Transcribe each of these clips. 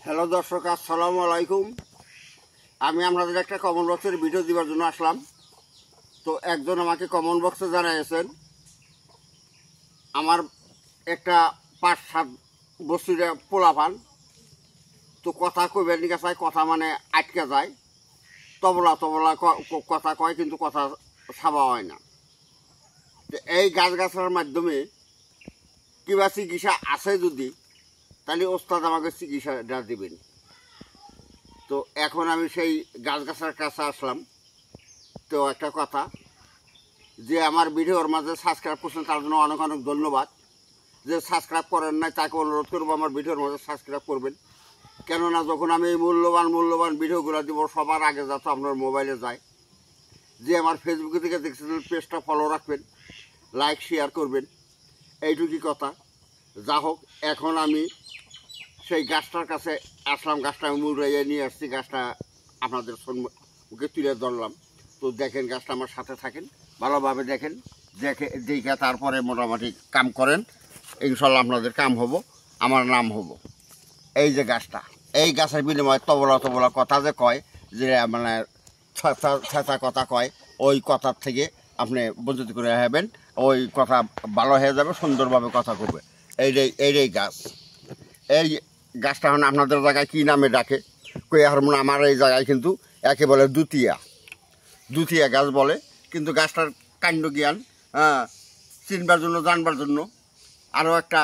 Hello দর্শক, আসসালামু আলাইকুম। আমি আপনাদের একটা কমেন্ট বক্সের ভিডিও দেওয়ার জন্য আসলাম। তো একজন আমাকে কমেন্ট বক্সে জানিয়েছেন আমার একটা 5-7 বছরের পোলাপান, তো কথা কইবেন নিকা চাই, কথা মানে আটকে যায়, তবলা তবলা কথা কয়, কিন্তু কথা ছাবা হয় না। তো এই গাছগাছার মাধ্যমে কিবা চিকিৎসা আছে যদি, তাহলে ওস্তাদ আমাকে চিকিৎসাটা দেবেন। তো এখন আমি সেই গাছগাছার কাছে আসলাম। তো একটা কথা, যে আমার ভিডিওর মাঝে সাবস্ক্রাইব করছেন তার জন্য অনেক অনেক ধন্যবাদ। যে সাবস্ক্রাইব করেন নাই তাকে অনুরোধ করবো আমার ভিডিওর মাঝে সাবস্ক্রাইব করবেন। কেননা যখন আমি এই মূল্যবান ভিডিওগুলো দিব সবার আগে যাতে আপনার মোবাইলে যায়। যে আমার ফেসবুকে থেকে দেখছেন পেজটা ফলো রাখবেন, লাইক শেয়ার করবেন, এইটুকুই কথা। যা হোক, এখন আমি সেই গাছটার কাছে আসলাম। গাছটা আমি মুড়াইয়ে নিয়ে আসছি, গাছটা আপনাদের সম্মুখে তুলে ধরলাম। তো দেখেন, গাছটা আমার সাথে থাকেন, ভালোভাবে দেখেন, দেখে তারপরে মোটামুটি কাম করেন। ইনশাল্লাহ আপনাদের কাম হবো, আমার নাম হবো। এই যে গাছটা, এই গাছের বিনিময়ে তবলা কথা যে কয়, যে মানে ছেঁচা কথা কয়, ওই কথার থেকে আপনি বঞ্চিত করে হবেন। ওই কথা ভালো হয়ে যাবে, সুন্দরভাবে কথা করবে। এই গাছ, এই গাছটা এখন আপনাদের জায়গায় কী নামে ডাকে কই এখন আমার এই জায়গায় কিন্তু একে বলে দুতিয়া গাছ বলে। কিন্তু গাছটার কাণ্ড জ্ঞান চিনবার জন্য, জানবার জন্য আরও একটা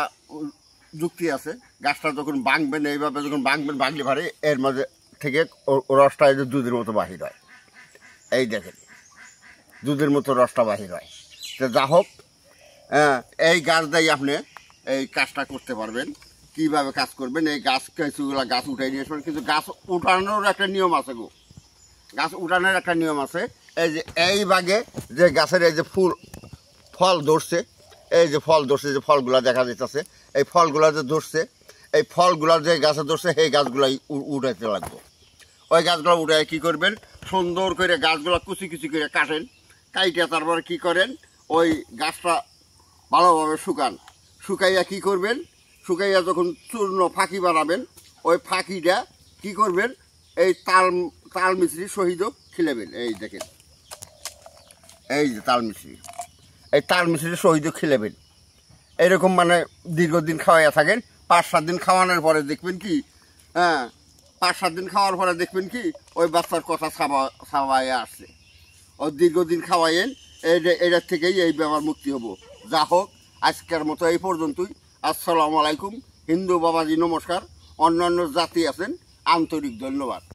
যুক্তি আছে। গাছটা যখন ভাঙবেন, এইভাবে যখন ভাঙলে পারে এর মাঝে থেকে রসটা এই যে দুধের মতো বাহির হয়। এই দেখেন, দুধের মতো রসটা বাহির হয়। তো যা হোক, এই গাছ দিয়ে আপনি এই কাজটা করতে পারবেন। কীভাবে কাজ করবেন, এই কিছুগুলো গাছ উঠাই নিয়ে আসবেন। কিন্তু গাছ উঠানোর একটা নিয়ম আছে গো, গাছ উঠানোর একটা নিয়ম আছে। এই যে এই বাগে যে গাছের এই যে ফল ধরছে, এই যে ফল ধরছে, যে ফলগুলা দেখা যাইতেছে, এই ফলগুলা যে ধরছে, এই ফলগুলা যে গাছে ধরছে, সেই গাছগুলাই উঠাইতে লাগবে। ওই গাছগুলো উঠাই কী করবেন, সুন্দর করে গাছগুলো কুচি করে কাটেন। কাইটে তারপরে কী করেন, ওই গাছটা ভালোভাবে শুকাইয়া কী করবেন, শুকাইয়া যখন চূর্ণ ফাঁকি বানাবেন, ওই ফাঁকিটা কী করবেন, এই তাল মিশ্রি সহিত খিলেবেন। এই দেখেন, এই যে তাল মিশ্রি, এই তাল মিশ্রি সহিত খিলেবেন। এইরকম মানে দীর্ঘদিন খাওয়াইয়া থাকেন। 5-7 দিন খাওয়ানোর পরে দেখবেন কি, 5-7 দিন খাওয়ার পরে দেখবেন কি, ওই বাচ্চার কথা ছাবাইয়া আসছে। ওই দীর্ঘদিন খাওয়াইয়েন, এটার থেকেই এই ব্যাপার মুক্তি হবো। যা হোক, আজকের মতো এই পর্যন্তই। আসসালামু আলাইকুম। হিন্দু বাবাজি নমস্কার। অন্যান্য জাতি আছেন, আন্তরিক ধন্যবাদ।